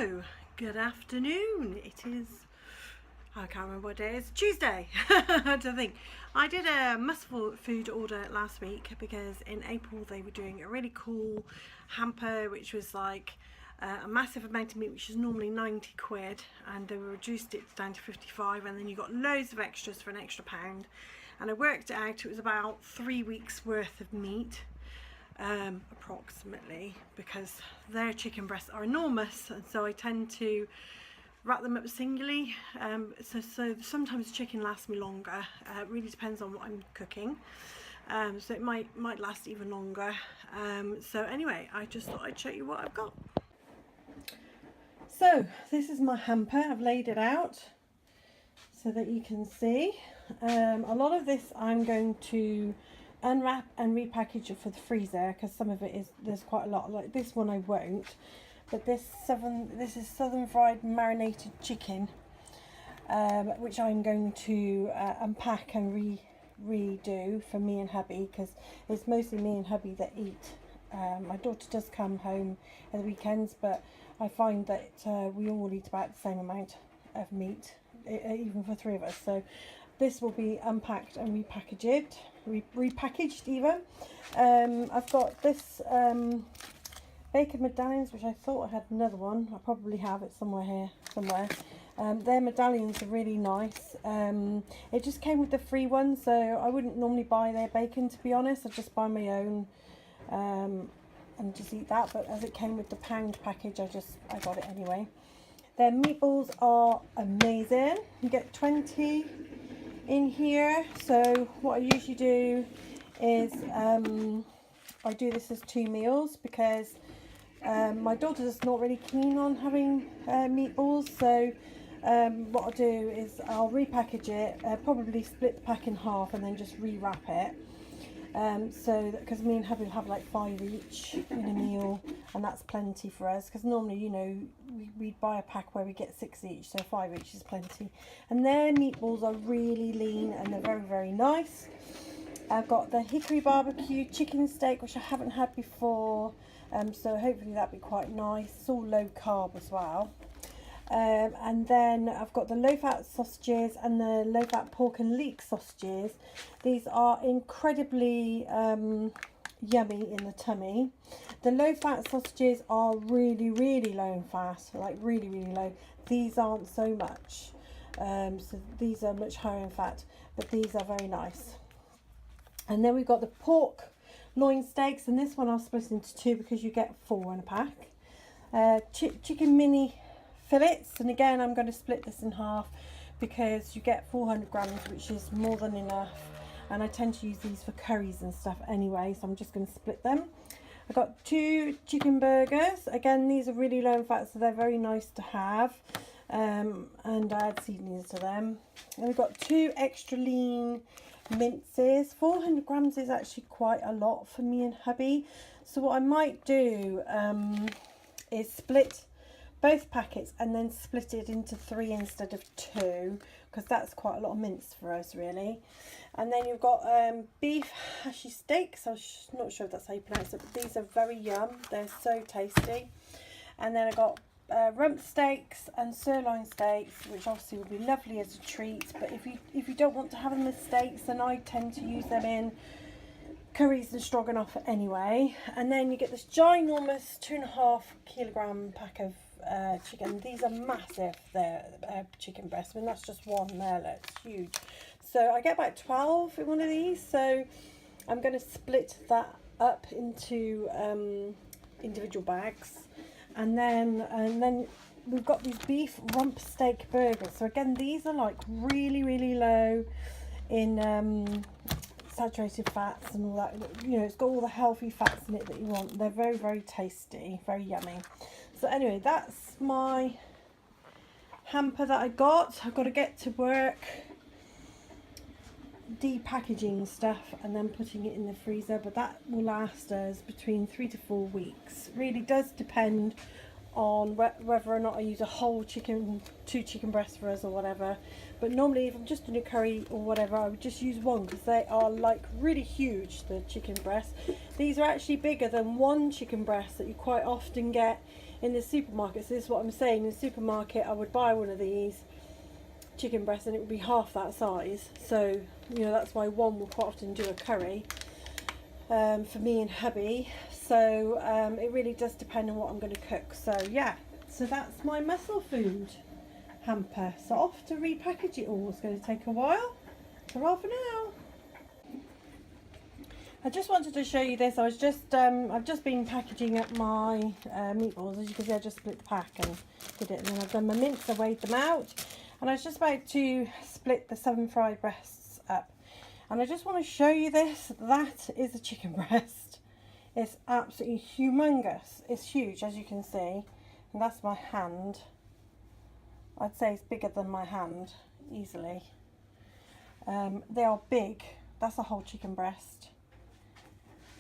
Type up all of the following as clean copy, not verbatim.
So, good afternoon. It is, I can't remember what day it is, Tuesday. I don't think. I did a must food order last week because in April they were doing a really cool hamper which was like a massive amount of meat, which is normally 90 quid, and they reduced it down to 55, and then you got loads of extras for an extra £1. And I worked it out, it was about 3 weeks worth of meat. Approximately, because their chicken breasts are enormous, and so I tend to wrap them up singly. So sometimes chicken lasts me longer. It really depends on what I'm cooking. So it might last even longer. So anyway, I just thought I'd show you what I've got. So this is my hamper. I've laid it out so that you can see. A lot of this I'm going to unwrap and repackage it for the freezer, because some of it is, there's quite a lot. Like this one I won't, but this is southern fried marinated chicken, which I'm going to unpack and redo for me and hubby, because it's mostly me and hubby that eat. My daughter does come home at the weekends, but I find that we all eat about the same amount of meat, even for 3 of us. So this will be unpacked and repackaged even. I've got this bacon medallions, which I thought I had another one. I probably have it somewhere here, somewhere. Their medallions are really nice. It just came with the free one, so I wouldn't normally buy their bacon, to be honest. I just buy my own and just eat that. But as it came with the pound package, I got it anyway. Their meatballs are amazing. You get 20 in here. So what I usually do is I do this as 2 meals, because my daughter's not really keen on having meatballs. So what I'll do is I'll repackage it, probably split the pack in half and then just rewrap it. So because me and hubby will have like 5 each in a meal, and that's plenty for us, because normally, you know, we buy a pack where we get 6 each, so 5 each is plenty. And their meatballs are really lean and they're very, very nice. I've got the hickory barbecue chicken steak, which I haven't had before, so hopefully that'll be quite nice. It's all low carb as well. And then I've got the low fat sausages and the low fat pork and leek sausages. These are incredibly yummy in the tummy. The low fat sausages are really, really low in fat, like really, really low. These aren't so much, so these are much higher in fat, but these are very nice. And then we've got the pork loin steaks, and this one I'll split into 2 because you get 4 in a pack. Chicken mini fillets, and again I'm going to split this in half because you get 400 grams, which is more than enough, and I tend to use these for curries and stuff anyway, so I'm just going to split them. I've got 2 chicken burgers. Again, these are really low in fat, so they're very nice to have, and I add seasonings to them. And we've got 2 extra lean minces. 400 grams is actually quite a lot for me and hubby, so what I might do is split both packets and then split it into 3 instead of 2, because that's quite a lot of mince for us really. And then you've got beef hashy steaks. I'm not sure if that's how you pronounce it, but these are very yum, they're so tasty. And then I've got rump steaks and sirloin steaks, which obviously would be lovely as a treat, but if you don't want to have them as steaks, then I tend to use them in curries and stroganoff anyway. And then you get this ginormous 2.5 kilogram pack of chicken. These are massive, they're chicken breasts. I mean, that's just one there, look, it's huge. So I get about 12 in one of these, so I'm going to split that up into individual bags. And then we've got these beef rump steak burgers. So again, these are like really, really low in saturated fats and all that. You know, it's got all the healthy fats in it that you want. They're very, very tasty, very yummy. So anyway, that's my hamper that I got. I've got to get to work depackaging stuff and then putting it in the freezer, but that will last us between 3 to 4 weeks. Really does depend on whether or not I use a whole chicken, 2 chicken breasts for us or whatever. But normally if I'm just doing a curry or whatever, I would just use one because they are like really huge, the chicken breasts. These are actually bigger than 1 chicken breast that you quite often get in the supermarket. So this is what I'm saying, in the supermarket I would buy one of these chicken breasts and it would be half that size. So you know, that's why one will quite often do a curry for me and hubby. So it really does depend on what I'm going to cook. So yeah, so that's my muscle food hamper. So off to repackage it all. It's going to take a while. Hurrah for now. I just wanted to show you this. I was just I've just been packaging up my meatballs. As you can see, I just split the pack and did it, and then I've done my mince. I weighed them out, and I was just about to split the 7 fried breasts up. And I just want to show you this. That is a chicken breast. It's absolutely humongous. It's huge, as you can see, and that's my hand. I'd say it's bigger than my hand easily. They are big. That's a whole chicken breast.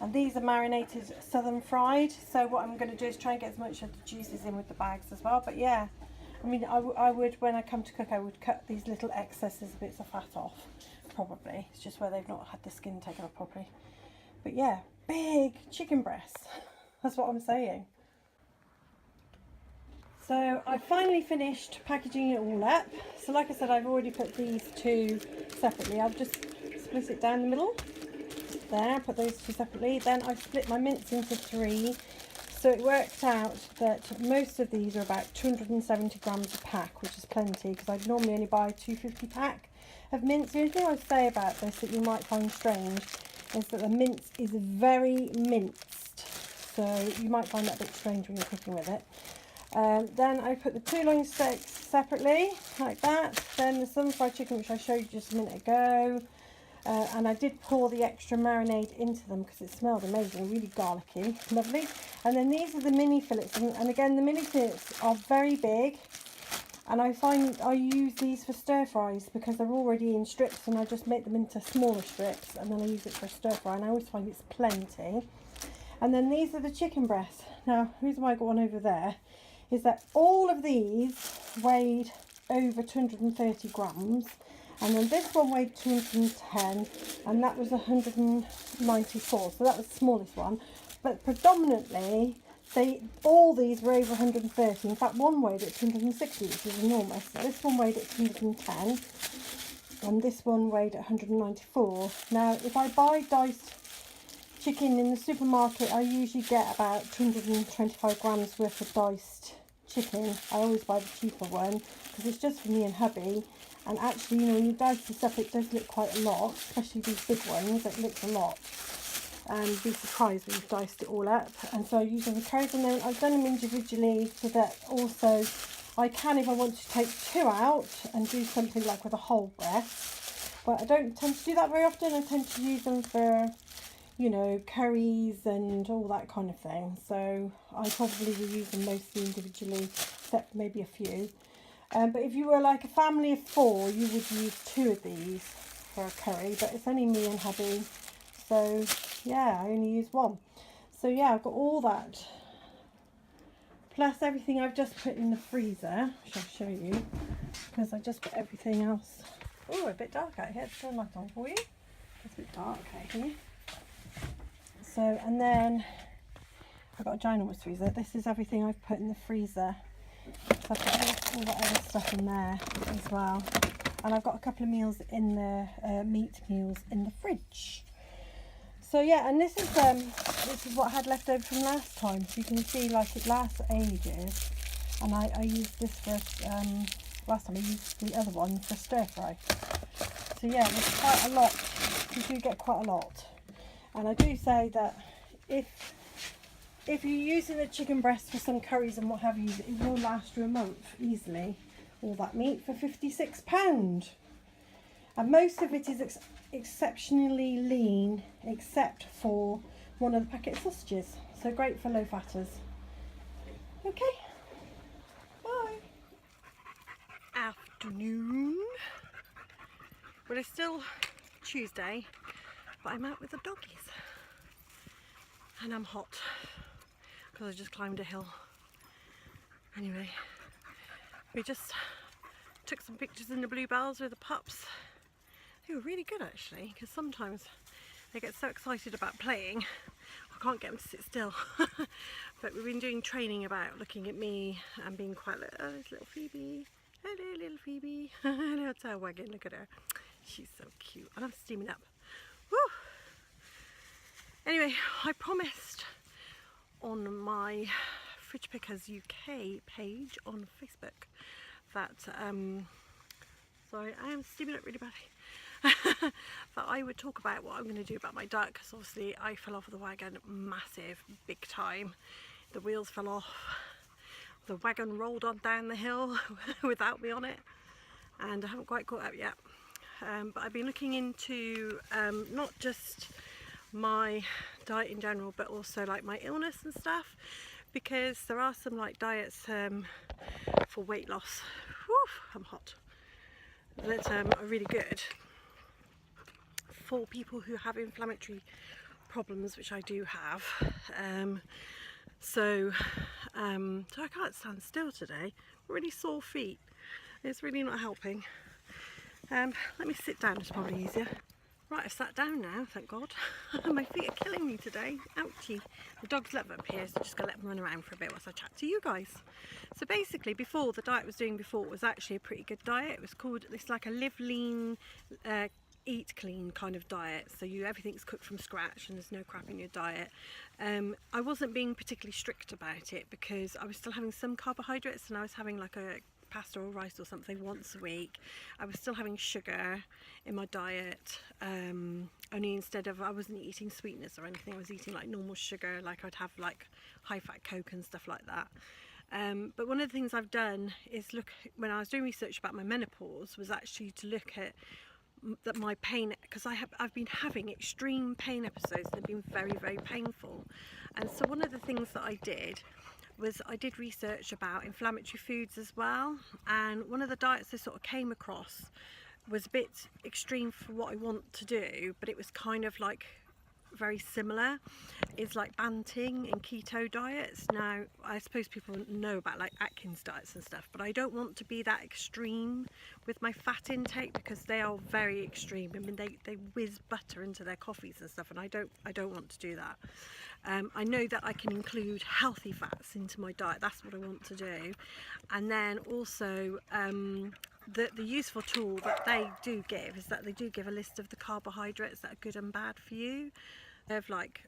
And these are marinated southern fried. So what I'm going to do is try and get as much of the juices in with the bags as well. But yeah, I mean, I would, when I come to cook, I would cut these little excesses bits of fat off. Probably. It's just where they've not had the skin taken off properly. But yeah, big chicken breasts. That's what I'm saying. So I finally finished packaging it all up. So like I said, I've already put these 2 separately. I've just split it down the middle. There, put those 2 separately. Then I've split my mince into 3. So it worked out that most of these are about 270 grams a pack, which is plenty because I'd normally only buy a 250 pack of mince. The only thing I'd say about this that you might find strange is that the mince is very minced. So you might find that a bit strange when you're cooking with it. Then I put the 2 loin steaks separately, like that. Then the southern fried chicken, which I showed you just a minute ago. And I did pour the extra marinade into them because it smelled amazing, really garlicky, lovely. And then these are the mini fillets, and again the mini fillets are very big, and I find I use these for stir fries because they're already in strips, and I just make them into smaller strips and then I use it for stir fry, and I always find it's plenty. And then these are the chicken breasts. Now the reason why I got one over there is that all of these weighed over 230 grams. And then this one weighed 210, and that was 194, so that was the smallest one. But predominantly, all these were over 130. In fact, one weighed at 260, which is enormous. This one weighed at 210, and this one weighed at 194. Now, if I buy diced chicken in the supermarket, I usually get about 225 grams worth of diced chicken. I always buy the cheaper one because it's just for me and hubby. And actually, you know, when you dice this up, it does look quite a lot, especially these big ones. It looks a lot. And you'd be surprised when you've diced it all up. And so I use them for curries, and then I've done them individually so that also I can, if I want to, take 2 out and do something like with a whole breast. But I don't tend to do that very often. I tend to use them for, you know, curries and all that kind of thing. So I probably will use them mostly individually, except maybe a few. But if you were like a family of 4, you would use 2 of these for a curry, but it's only me and hubby, so yeah, I only use 1. So yeah, I've got all that, plus everything I've just put in the freezer, which I'll show you, because I just put everything else. Oh, a bit dark out here. Turn light on for you. It's a bit dark out here. So, and then I've got a ginormous freezer. This is everything I've put in the freezer. So I've got all that other stuff in there as well, and I've got a couple of meals in the meat meals in the fridge. So yeah, and this is what I had left over from last time. So you can see, like, it lasts ages, and I used this for last time I used the other one for stir fry. So yeah, there's quite a lot. You do get quite a lot, and I do say that if you're using the chicken breast for some curries and what have you, it will last you a month easily. All that meat for £56. And most of it is exceptionally lean, except for one of the packet of sausages. So great for low fatters. Okay, bye. Afternoon. Well, it's still Tuesday, but I'm out with the doggies. And I'm hot because I just climbed a hill. Anyway, we just took some pictures in the bluebells with the pups. They were really good actually, because sometimes they get so excited about playing, I can't get them to sit still. But we've been doing training about looking at me and being quite like, oh, there's little Phoebe. Hello, little Phoebe. Hello, her tail wagging, look at her. She's so cute. And I'm steaming up. Woo! Anyway, I promised on my Fridge Pickers UK page on Facebook that, sorry, I am steaming up really badly. That I would talk about what I'm going to do about my diet, because obviously I fell off the wagon massive, big time. The wheels fell off. The wagon rolled on down the hill without me on it, and I haven't quite caught up yet. But I've been looking into not just my diet in general, but also like my illness and stuff, because there are some like diets for weight loss. Whew, I'm hot. That are really good for people who have inflammatory problems, which I do have. So I can't stand still today. Really sore feet. It's really not helping. Let me sit down, it's probably easier. Right, I've sat down now, thank God. My feet are killing me today. Ouchie. The dogs love up here, so just gonna let them run around for a bit whilst I chat to you guys. So basically, before, the diet I was doing before was actually a pretty good diet. It was called, it's like a live lean, eat clean kind of diet. So everything's cooked from scratch and there's no crap in your diet. I wasn't being particularly strict about it because I was still having some carbohydrates, and I was having like a pasta or rice or something once a week. I was still having sugar in my diet, only instead of, I wasn't eating sweetness or anything, I was eating like normal sugar, like I'd have like high fat Coke and stuff like that. But one of the things I've done is look, when I was doing research about my menopause, was actually to look at that my pain, because I've been having extreme pain episodes that have been very, very painful. And so one of the things that I did was I did research about inflammatory foods as well, and one of the diets I sort of came across was a bit extreme for what I want to do, but it was kind of like very similar. Is like Banting and keto diets. Now I suppose people know about like Atkins diets and stuff, but I don't want to be that extreme with my fat intake, because they are very extreme. I mean, they whiz butter into their coffees and stuff, and I don't want to do that. I know that I can include healthy fats into my diet. That's what I want to do. And then also the useful tool that they do give is that they do give a list of the carbohydrates that are good and bad for you. They have like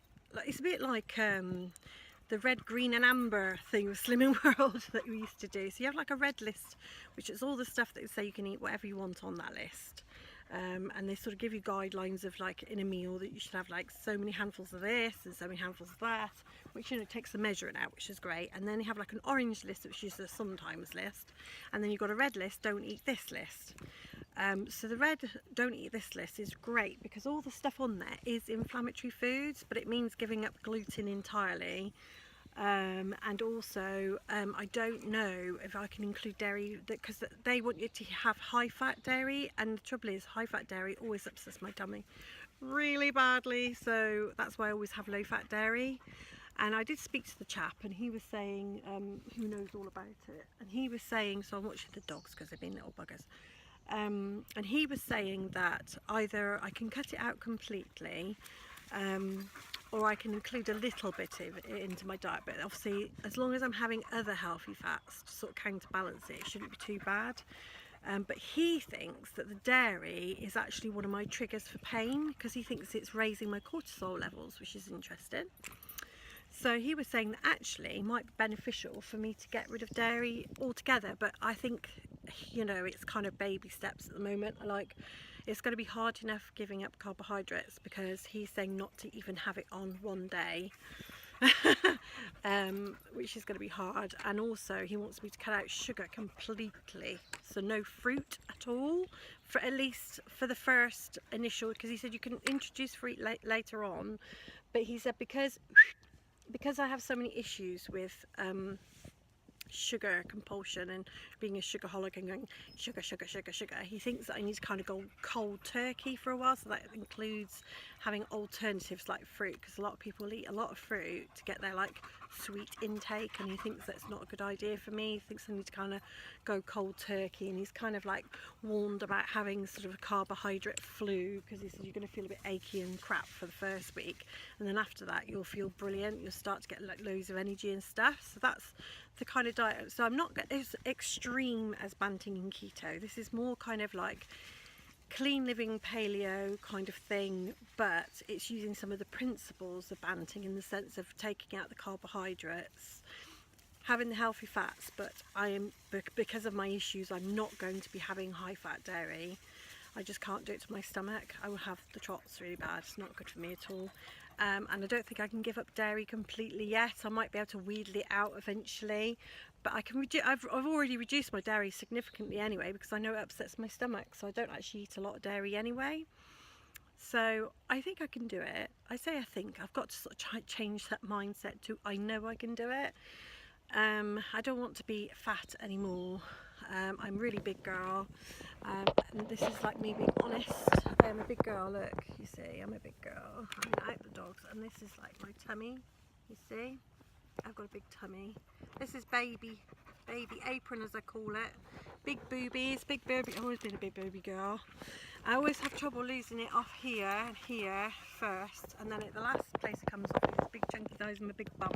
it's a bit like the red, green and amber thing with Slimming World that we used to do. So you have like a red list, which is all the stuff that say you can eat whatever you want on that list. And they sort of give you guidelines of like in a meal that you should have like so many handfuls of this and so many handfuls of that, which, you know, takes the measuring out, which is great. And then you have like an orange list, which is a sometimes list, and then you've got a red list, don't eat this list. So the red don't eat this list is great because all the stuff on there is inflammatory foods, but it means giving up gluten entirely. And also I don't know if I can include dairy, because they want you to have high fat dairy, and the trouble is high fat dairy always upsets my tummy really badly, so that's why I always have low fat dairy. And I did speak to the chap, and he was saying, who knows all about it, and he was saying, so I'm watching the dogs because they've been little buggers, and he was saying that either I can cut it out completely, or I can include a little bit of it into my diet, but obviously as long as I'm having other healthy fats to sort of counterbalance it, it shouldn't be too bad. But he thinks that the dairy is actually one of my triggers for pain, because he thinks it's raising my cortisol levels, which is interesting. So he was saying that actually it might be beneficial for me to get rid of dairy altogether, but I think, you know, it's kind of baby steps at the moment. It's going to be hard enough giving up carbohydrates, because he's saying not to even have it on one day, which is going to be hard. And also he wants me to cut out sugar completely, so no fruit at all, for at least for the first initial, because he said you can introduce fruit later on, but he said because I have so many issues with sugar compulsion and being a sugarholic and going sugar, sugar, sugar, sugar. He thinks that I need to kind of go cold turkey for a while, so that includes having alternatives like fruit, because a lot of people eat a lot of fruit to get their like sweet intake, and he thinks that's not a good idea for me. He thinks I need to kind of go cold turkey, and he's kind of like warned about having sort of a carbohydrate flu, because he said you're going to feel a bit achy and crap for the first week, and then after that you'll feel brilliant, you'll start to get like loads of energy and stuff. So that's the kind of diet. So I'm not as extreme as Banting and keto. This is more kind of like clean living paleo kind of thing, but it's using some of the principles of Banting in the sense of taking out the carbohydrates, having the healthy fats, but I am, because of my issues, I'm not going to be having high fat dairy. I just can't do it to my stomach. I will have the trots really bad. It's not good for me at all. And I don't think I can give up dairy completely yet. I might be able to wheedle it out eventually, but I can I've already reduced my dairy significantly anyway, because I know it upsets my stomach, so I don't actually eat a lot of dairy anyway. So I think I can do it. I say I think. I've got to sort of change that mindset to I know I can do it. I don't want to be fat anymore. I'm a really big girl, and this is like me being honest. I'm a big girl, look, you see, I'm a big girl. I'm out the dogs, and this is like my tummy, you see, I've got a big tummy. This is baby apron, as I call it. Big boobies, big booby. I've always been a big booby girl. I always have trouble losing it off here and here first, and then at the last place it comes off is big chunky thighs and a big bum.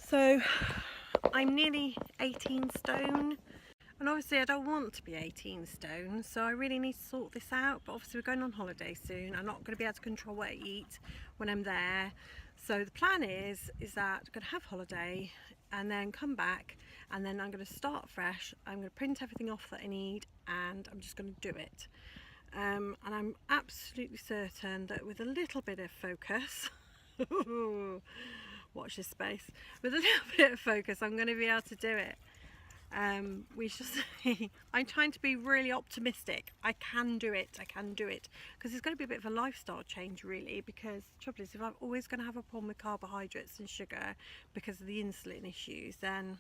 So I'm nearly 18 stone, and obviously I don't want to be 18 stone, so I really need to sort this out. But obviously we're going on holiday soon. I'm not going to be able to control what I eat when I'm there. So the plan is that I'm going to have holiday and then come back, and then I'm going to start fresh. I'm going to print everything off that I need, and I'm just going to do it. And I'm absolutely certain that with a little bit of focus watch this space, with a little bit of focus I'm going to be able to do it. We shall see. I'm trying to be really optimistic. I can do it, because it's going to be a bit of a lifestyle change really, because the trouble is, if I'm always going to have a problem with carbohydrates and sugar because of the insulin issues, then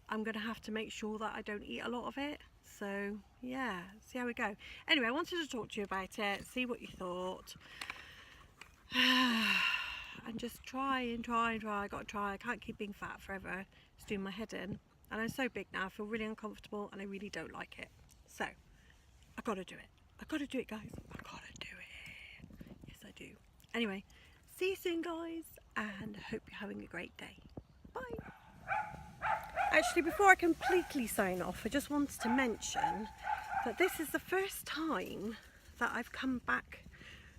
I'm going to have to make sure that I don't eat a lot of it. So yeah, see how we go. Anyway, I wanted to talk to you about it, see what you thought. And just try and try and try. I got to try. I can't keep being fat forever. It's doing my head in. And I'm so big now, I feel really uncomfortable, and I really don't like it. So I got to do it. I got to do it, guys. I got to do it. Yes, I do. Anyway, see you soon, guys, and I hope you're having a great day. Bye. Actually, before I completely sign off, I just wanted to mention that this is the first time that I've come back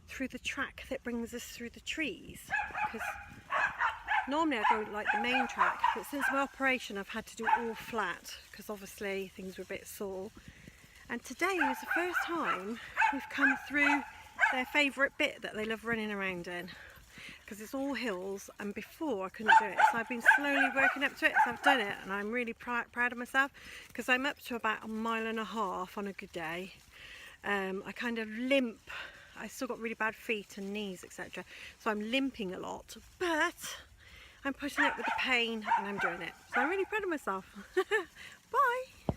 through the track that brings us through the trees, because normally I go like the main track, but since my operation I've had to do it all flat, because obviously things were a bit sore. And today was the first time we've come through their favourite bit that they love running around in, because it's all hills, and before I couldn't do it, so I've been slowly working up to it. So I've done it, and I'm really proud of myself, because I'm up to about 1.5 miles on a good day. I kind of limp. I still got really bad feet and knees, etc. So I'm limping a lot, but I'm putting up with the pain and I'm doing it. So I'm really proud of myself. Bye.